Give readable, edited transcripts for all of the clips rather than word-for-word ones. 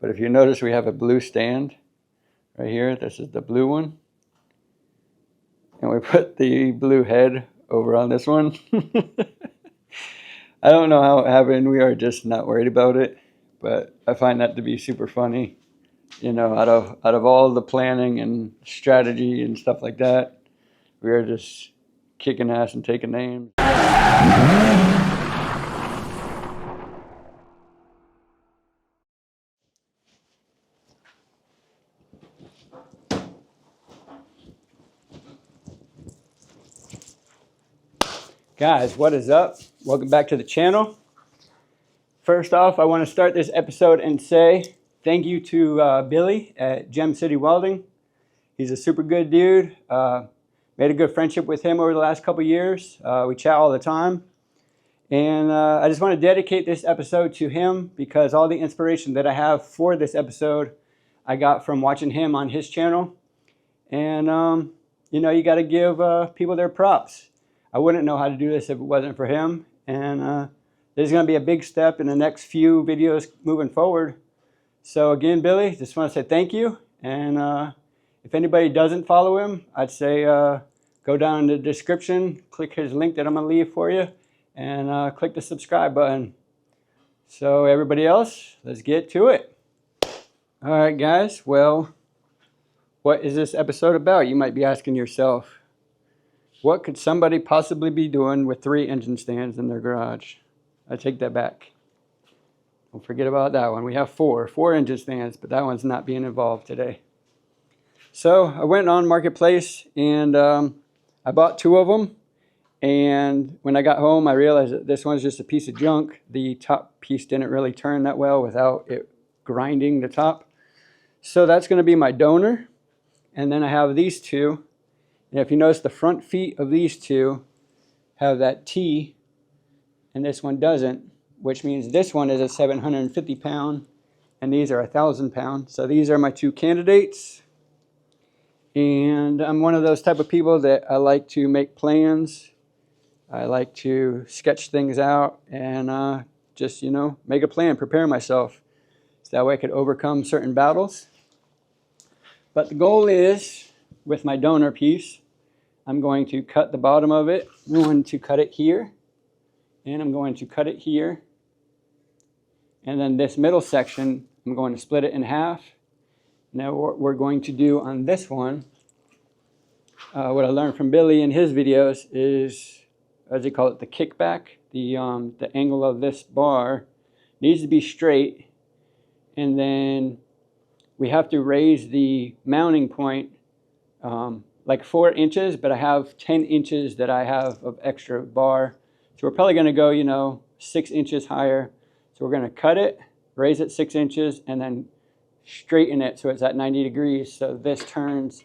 But if you notice, we have a blue stand right here. This is the blue one. And we put the blue head over on this one. I don't know how it happened. We are just not worried about it. But I find that to be super funny. You know, out of all the planning and strategy and stuff like that, we are just kicking ass and taking names. Guys, what is up? Welcome back to the channel. First off, I want to start this episode and say thank you to Billy at Gem City Welding. He's a super good dude. Made a good friendship with him over the last couple years. We chat all the time. And I just want to dedicate this episode to him because all the inspiration that I have for this episode, I got from watching him on his channel. And, you know, you got to give people their props. I wouldn't know how to do this if it wasn't for him. And there's going to be a big step in the next few videos moving forward. So again, Billy, just want to say thank you. And if anybody doesn't follow him, I'd say go down in the description, click his link that I'm going to leave for you, and click the subscribe button. So everybody else, let's get to it. All right, guys. Well, what is this episode about? You might be asking yourself. What could somebody possibly be doing with 3 engine stands in their garage? I take that back. Don't forget about that one. We have 4 engine stands, but that one's not being involved today. So I went on Marketplace and I bought 2 of them. And when I got home, I realized that this one's just a piece of junk. The top piece didn't really turn that well without it grinding the top. So that's going to be my donor. And then I have these 2. And if you notice, the front feet of these 2 have that T, and this one doesn't, which means this one is a 750 pound, and these are 1,000 pound. So these are my 2 candidates. And I'm one of those type of people that I like to make plans. I like to sketch things out and just, you know, make a plan, prepare myself. So that way I could overcome certain battles. But the goal is, with my donor piece, I'm going to cut the bottom of it. I'm going to cut it here, and I'm going to cut it here. And then this middle section, I'm going to split it in half. Now what we're going to do on this one, what I learned from Billy in his videos is, as they call it, the kickback. The angle of this bar needs to be straight, and then we have to raise the mounting point like 4 inches, but I have 10 inches that I have of extra bar. So we're probably going to go, you know, 6 inches higher. So we're going to cut it, raise it 6 inches, and then straighten it so it's at 90 degrees. So this turns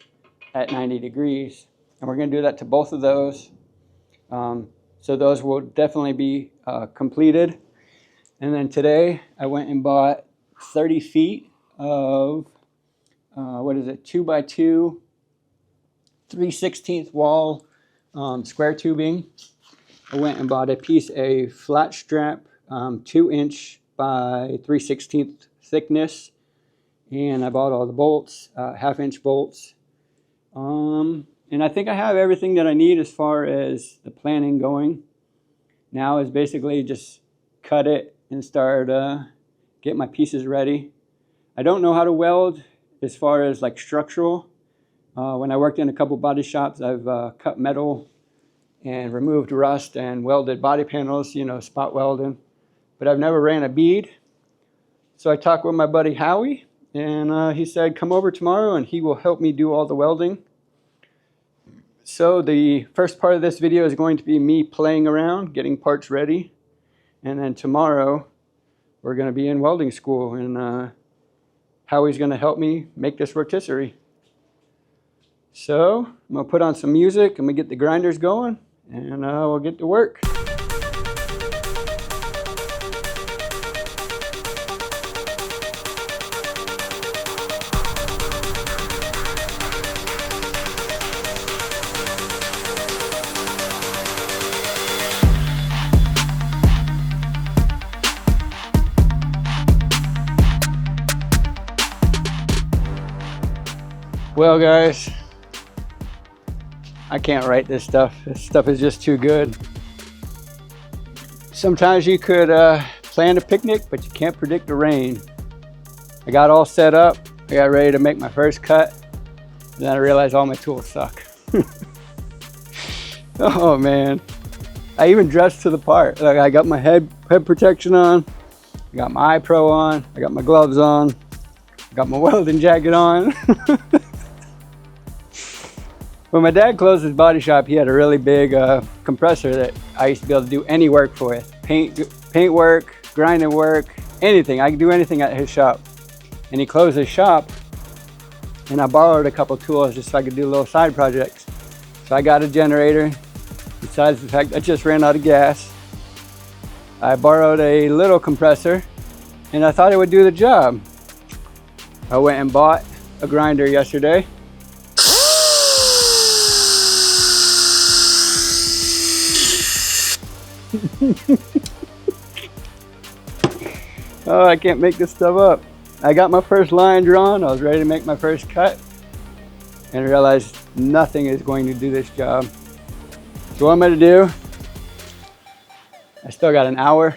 at 90 degrees. And we're going to do that to both of those. So those will definitely be completed. And then today I went and bought 30 feet of, 2x2, 3/16 wall square tubing. I went and bought a flat strap, 2-inch by 3/16 thickness. And I bought all the bolts, 1/2-inch bolts. And I think I have everything that I need as far as the planning going. Now is basically just cut it and start get my pieces ready. I don't know how to weld as far as like structural. When I worked in a couple body shops, I've cut metal and removed rust and welded body panels, you know, spot welding. But I've never ran a bead. So I talked with my buddy Howie, and he said, come over tomorrow and he will help me do all the welding. So the first part of this video is going to be me playing around, getting parts ready. And then tomorrow, we're going to be in welding school, and Howie's going to help me make this rotisserie. So I'm going to put on some music, and we get the grinders going, and we'll get to work. Well, guys, I can't write this stuff. This stuff is just too good. Sometimes you could plan a picnic, but you can't predict the rain. I got all set up. I got ready to make my first cut. Then I realized all my tools suck. Oh man. I even dressed to the part. Like, I got my head protection on. I got my eye pro on. I got my gloves on. I got my welding jacket on. When my dad closed his body shop, he had a really big compressor that I used to be able to do any work with. Paint work, grinding work, anything. I could do anything at his shop. And he closed his shop, and I borrowed a couple tools just so I could do little side projects. So I got a generator. Besides the fact I just ran out of gas, I borrowed a little compressor, and I thought it would do the job. I went and bought a grinder yesterday. Oh, I can't make this stuff up. I got my first line drawn. I was ready to make my first cut and realized nothing is going to do this job. So what I'm gonna do, I still got an hour.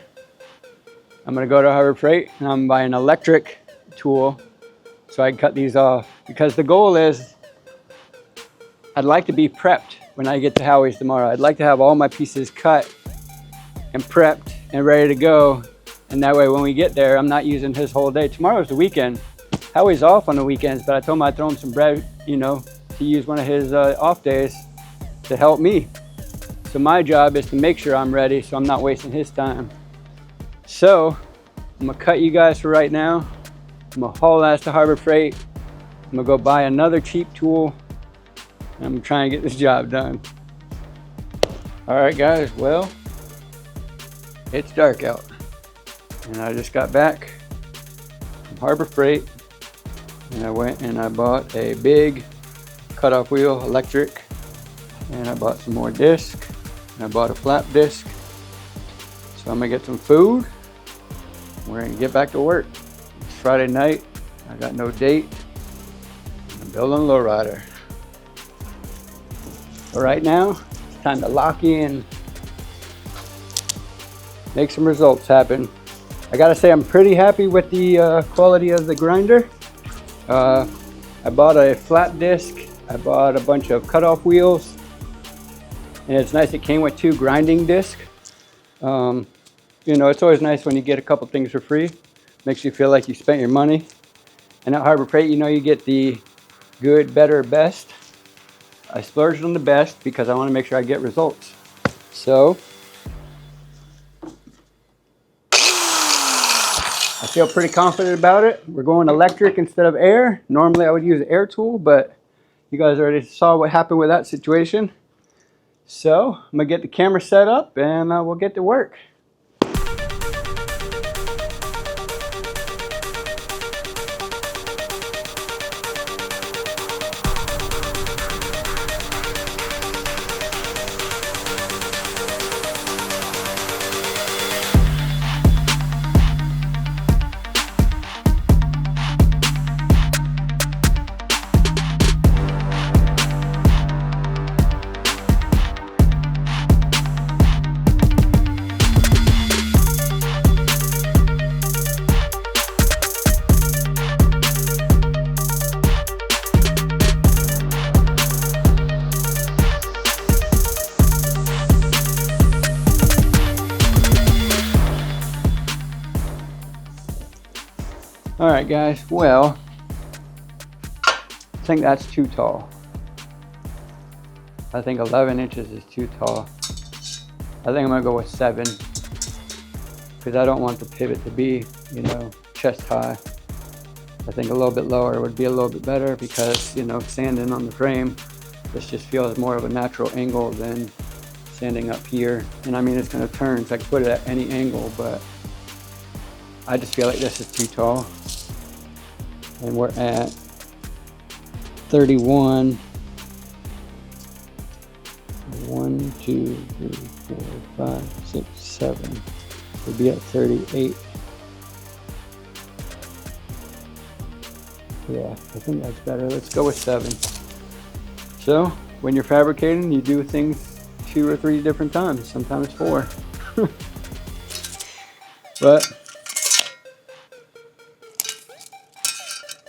I'm gonna go to Harbor Freight and I'm gonna buy an electric tool so I can cut these off. Because the goal is, I'd like to be prepped when I get to Howie's tomorrow. I'd like to have all my pieces cut and prepped and ready to go. And that way when we get there, I'm not using his whole day. Tomorrow's the weekend. Howie's off on the weekends, but I told him I'd throw him some bread, you know, to use one of his off days to help me. So my job is to make sure I'm ready so I'm not wasting his time. So I'm gonna cut you guys for right now. I'm gonna haul ass to Harbor Freight. I'm gonna go buy another cheap tool. And I'm trying to get this job done. All right, guys, well, it's dark out. And I just got back from Harbor Freight. And I went and I bought a big cutoff wheel, electric. And I bought some more disc. And I bought a flap disc. So I'm gonna get some food. We're gonna get back to work. It's Friday night. I got no date. I'm building a lowrider. So right now, it's time to lock in. Make some results happen. I gotta say I'm pretty happy with the quality of the grinder. I bought a flat disc. I bought a bunch of cutoff wheels. And it's nice it came with 2 grinding discs. You know, it's always nice when you get a couple things for free. Makes you feel like you spent your money. And at Harbor Freight, you know, you get the good, better, best. I splurged on the best because I want to make sure I get results. So I feel pretty confident about it. We're going electric instead of air. Normally I would use an air tool, but you guys already saw what happened with that situation. So I'm gonna get the camera set up and we'll get to work. All right, guys, well, I think that's too tall. I think 11 inches is too tall. I think I'm gonna go with 7 because I don't want the pivot to be, you know, chest high. I think a little bit lower would be a little bit better because, you know, sanding on the frame, this just feels more of a natural angle than sanding up here. And I mean, it's gonna turn, so I can put it at any angle, but I just feel like this is too tall. And we're at 31. 1, 2, 3, 4, 5, 6, 7. We'll be at 38. Yeah, I think that's better. Let's go with 7. So when you're fabricating, you do things 2 or 3 different times, sometimes 4. But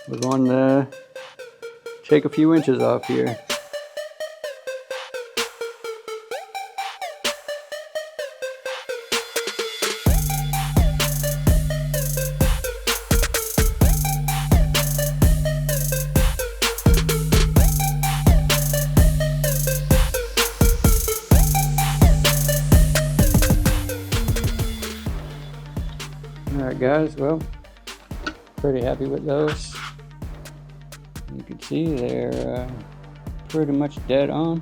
we're going to take a few inches off here. Alright guys, well, pretty happy with those. You can see they're pretty much dead on.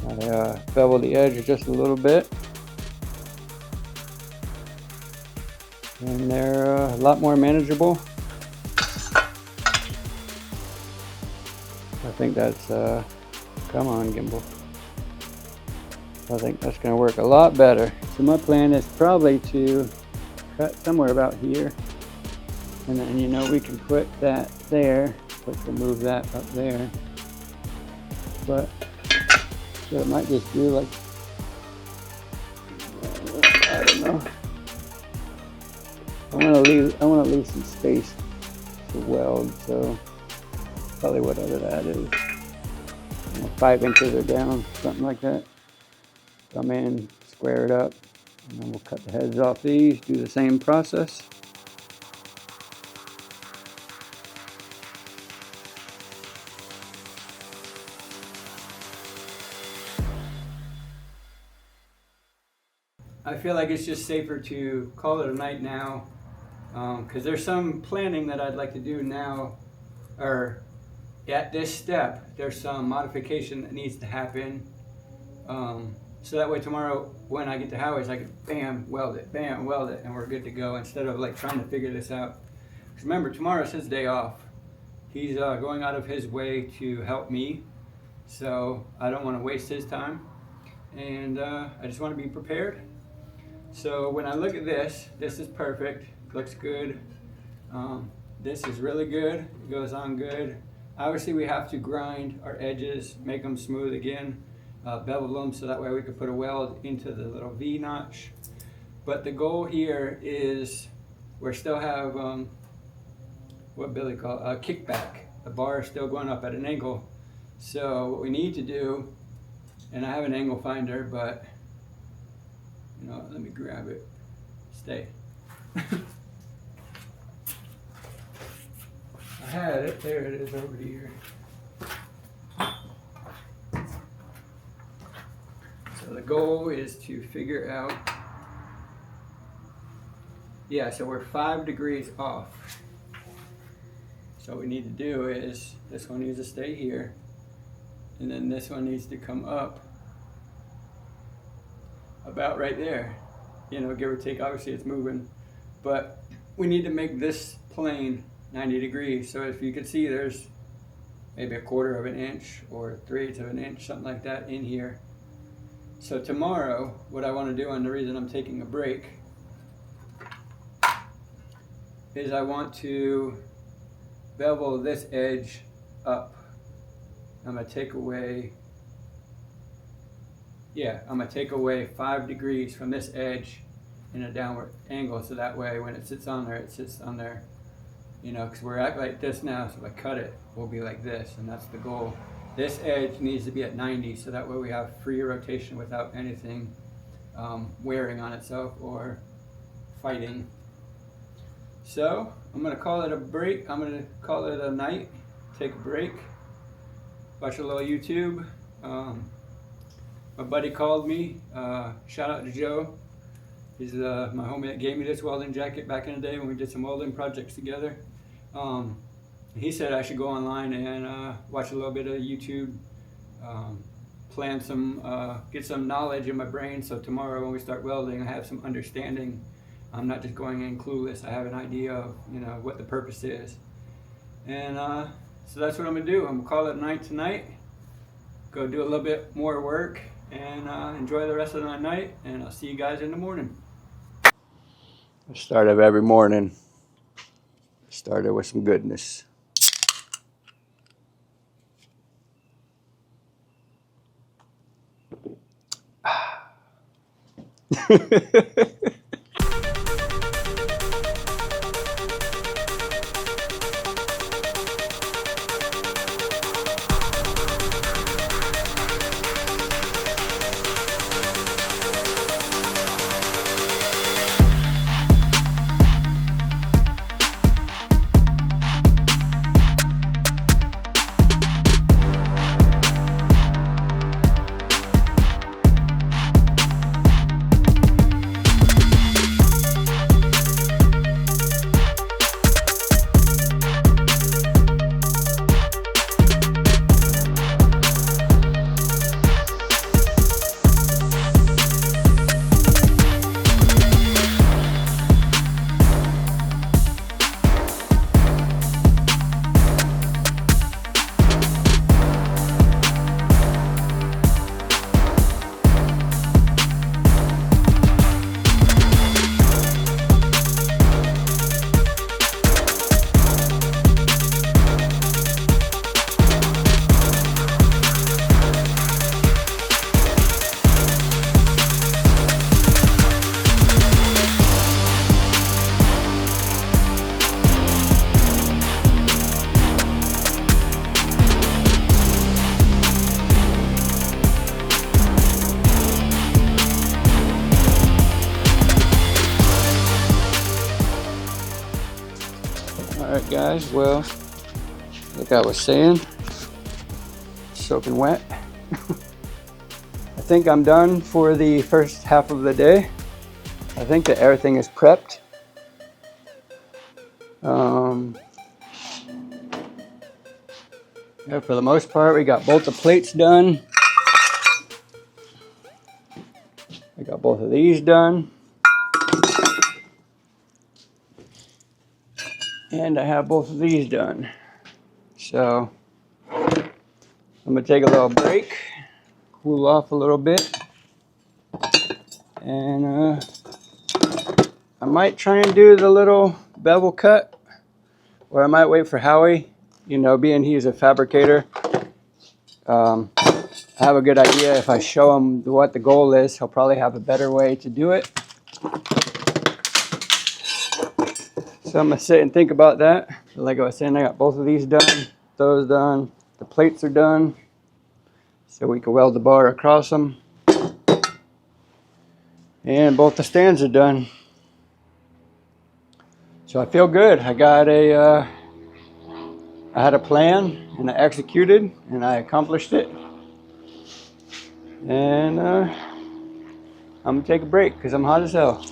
I bevel the edge just a little bit. And they're a lot more manageable. I think that's, come on gimbal. I think that's going to work a lot better. So my plan is probably to cut somewhere about here. And then, you know, we can put that there. But we'll move that up there. But so it might just do like, I don't know. I want to leave some space to weld. So probably whatever that is, 5 inches or down, something like that. Come in, square it up, and then we'll cut the heads off these, do the same process. I feel like it's just safer to call it a night now, because there's some planning that I'd like to do now, or at this step, there's some modification that needs to happen. So that way tomorrow when I get to Howie's, I can bam, weld it, and we're good to go, instead of like trying to figure this out. Because remember, tomorrow's his day off. He's going out of his way to help me, so I don't want to waste his time, and I just want to be prepared. So when I look at this is perfect, looks good. This is really good, it goes on good. Obviously we have to grind our edges, make them smooth again, bevel them so that way we can put a weld into the little V notch. But the goal here is we still have what Billy called a kickback. The bar is still going up at an angle. So what we need to do, and I have an angle finder, but you know, let me grab it. Stay. I had it, there it is over here. So the goal is to figure out, yeah, so we're 5 degrees off. So what we need to do is, this one needs to stay here, and then this one needs to come up about right there. You know, give or take, obviously it's moving, but we need to make this plane 90 degrees. So if you can see, there's maybe 1/4 of an inch or 3/8 of an inch, something like that in here. So tomorrow, what I want to do, and the reason I'm taking a break, is I want to bevel this edge up. I'm going to take away, I'm going to take away 5 degrees from this edge in a downward angle, so that way when it sits on there, it sits on there. You know, because we're at like this now, so if I cut it, we'll be like this, and that's the goal. This edge needs to be at 90, so that way we have free rotation without anything wearing on itself or fighting. So I'm going to call it a break. I'm going to call it a night, take a break, watch a little YouTube. My buddy called me, shout out to Joe. He's my homie that gave me this welding jacket back in the day when we did some welding projects together. He said I should go online and watch a little bit of YouTube, plan some, get some knowledge in my brain, so tomorrow when we start welding I have some understanding. I'm not just going in clueless. I have an idea of, you know, what the purpose is. And so that's what I'm gonna do. I'm gonna call it night tonight, go do a little bit more work, and enjoy the rest of the night, and I'll see you guys in the morning. The start of every morning. Started with some goodness. Alright guys, well, like I was saying, soaking wet. I think I'm done for the first half of the day. I think that everything is prepped. Yeah, for the most part, we got both the plates done. I got both of these done. And I have both of these done. So I'm gonna take a little break, cool off a little bit, and I might try and do the little bevel cut, or I might wait for Howie. You know, being he's a fabricator, I have a good idea. If I show him what the goal is, he'll probably have a better way to do it. So I'm gonna sit and think about that. Like I was saying, I got both of these done, those done, the plates are done, so we can weld the bar across them. And both the stands are done. So I feel good. I had a plan and I executed and I accomplished it. And I'm gonna take a break because I'm hot as hell.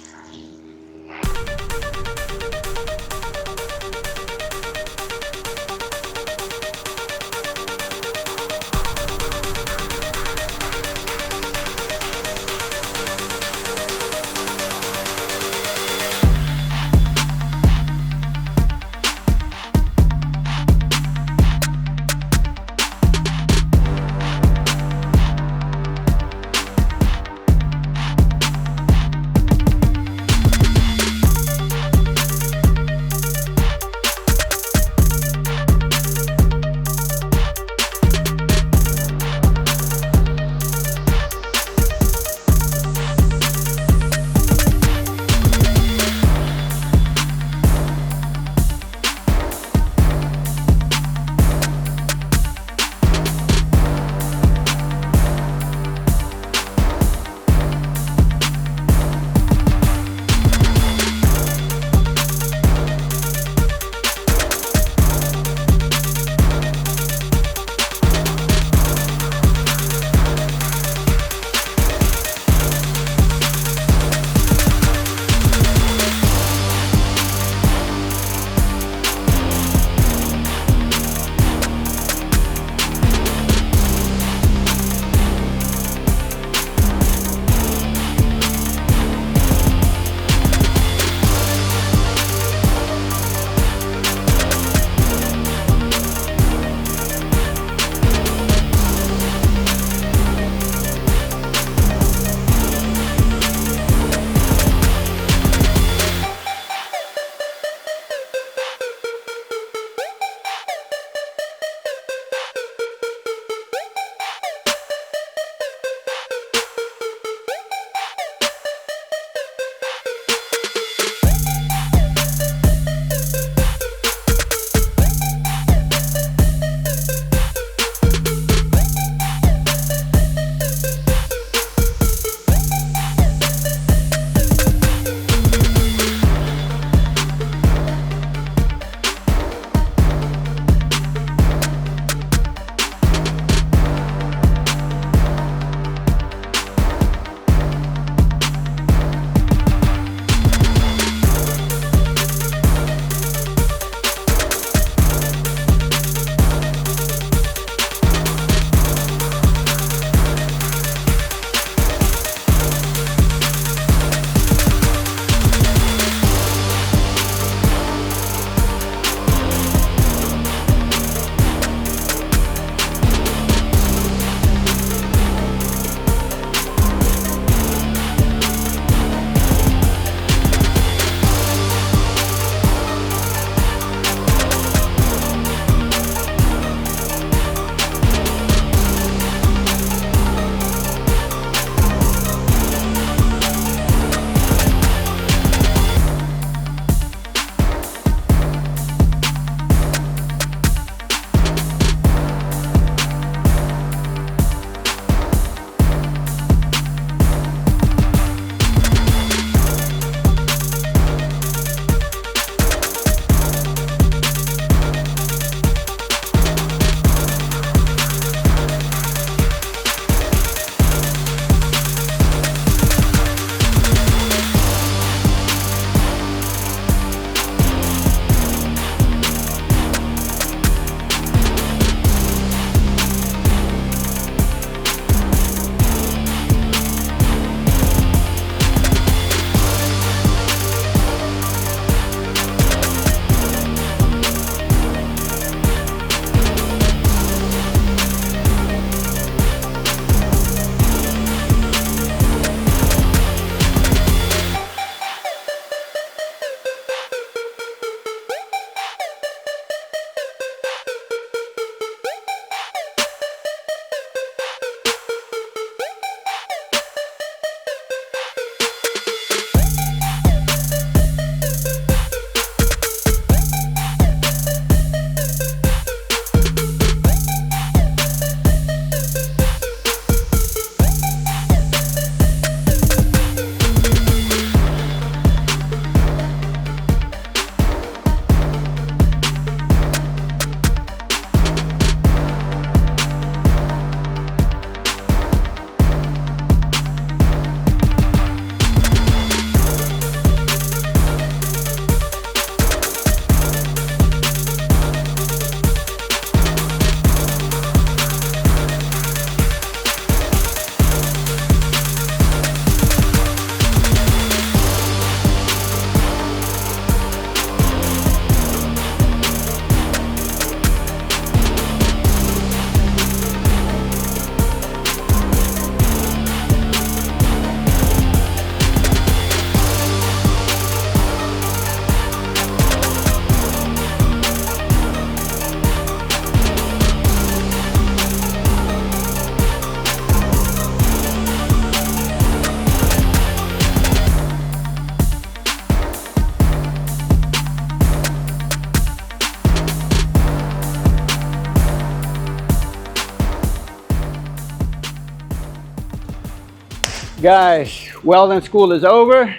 Guys, welding school is over.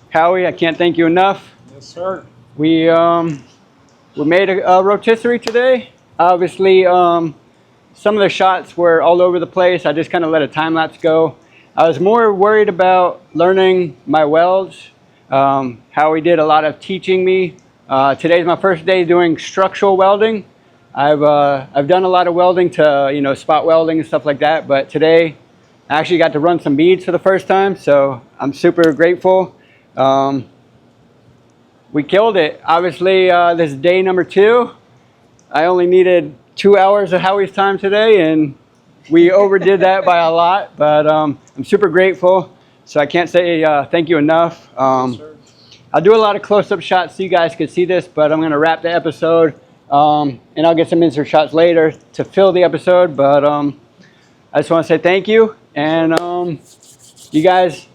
Howie, I can't thank you enough. Yes, sir. We made a rotisserie today. Obviously, some of the shots were all over the place. I just kind of let a time lapse go. I was more worried about learning my welds. Howie did a lot of teaching me. Today's my first day doing structural welding. I've done a lot of welding to spot welding and stuff like that, but today I actually got to run some beads for the first time, so I'm super grateful. We killed it. Obviously, this is day number 2. I only needed 2 hours of Howie's time today, and we overdid that by a lot, but I'm super grateful. So I can't say thank you enough. I'll do a lot of close-up shots so you guys can see this, but I'm going to wrap the episode, and I'll get some insert shots later to fill the episode, but I just want to say thank you, and you guys,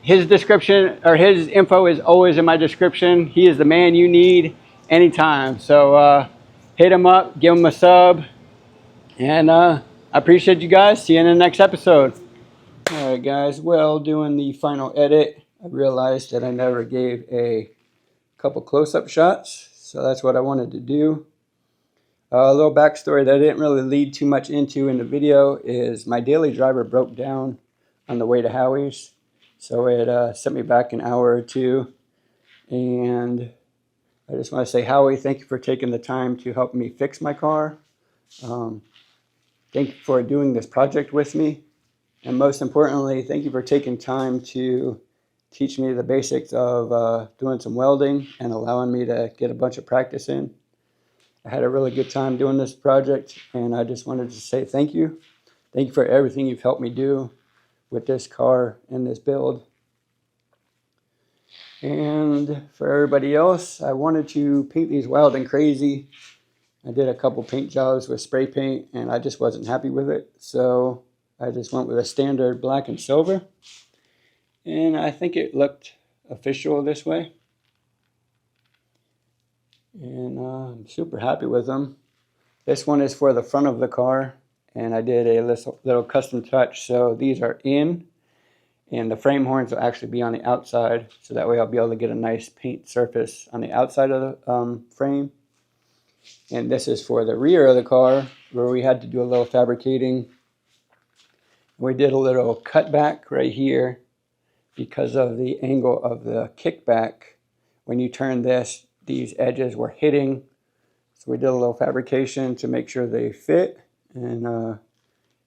his description or his info is always in my description. He is the man you need anytime. So hit him up, give him a sub, and I appreciate you guys. See you in the next episode. All right, guys. Well, doing the final edit, I realized that I never gave a couple close-up shots, so that's what I wanted to do. A little backstory that I didn't really lead too much into in the video is my daily driver broke down on the way to Howie's. So it sent me back an hour or two, and I just want to say, Howie, thank you for taking the time to help me fix my car. Thank you for doing this project with me, and most importantly, thank you for taking time to teach me the basics of doing some welding and allowing me to get a bunch of practice in. I had a really good time doing this project, and I just wanted to say thank you. Thank you for everything you've helped me do with this car and this build. And for everybody else, I wanted to paint these wild and crazy. I did a couple paint jobs with spray paint, and I just wasn't happy with it. So I just went with a standard black and silver. And I think it looked official this way. And I'm super happy with them. This one is for the front of the car, and I did a little custom touch. So these are in, and the frame horns will actually be on the outside, so that way I'll be able to get a nice paint surface on the outside of the frame. And this is for the rear of the car, where we had to do a little fabricating. We did a little cutback right here because of the angle of the kickback. When you turn this, these edges were hitting. So we did a little fabrication to make sure they fit, and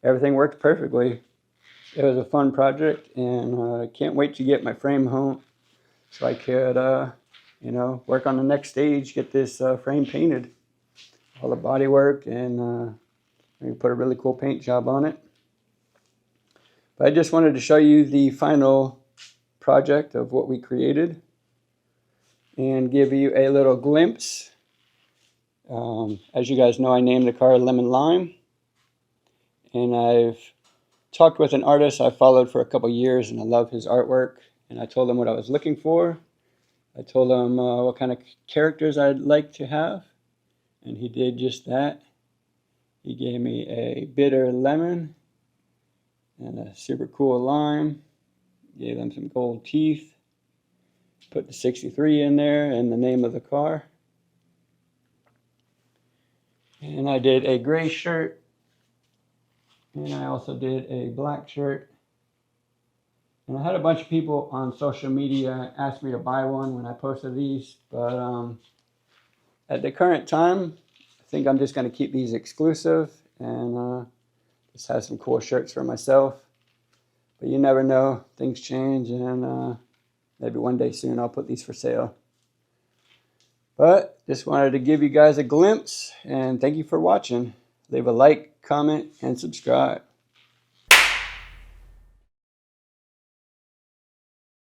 everything worked perfectly. It was a fun project, and I can't wait to get my frame home so I could, work on the next stage, get this frame painted. All the body work, and we put a really cool paint job on it. But I just wanted to show you the final project of what we created and give you a little glimpse. As you guys know, I named the car Lemon Lime, and I've talked with an artist I followed for a couple years, and I love his artwork, and I told him what I was looking for. I told him what kind of characters I'd like to have, and he did just that. He gave me a bitter lemon and a super cool lime. Gave them some gold teeth. Put the 63 in there and the name of the car. And I did a gray shirt, and I also did a black shirt. And I had a bunch of people on social media ask me to buy one when I posted these, but at the current time, I think I'm just going to keep these exclusive and just have some cool shirts for myself. But you never know, things change, and maybe one day soon I'll put these for sale. But just wanted to give you guys a glimpse, and thank you for watching. Leave a like, comment, and subscribe.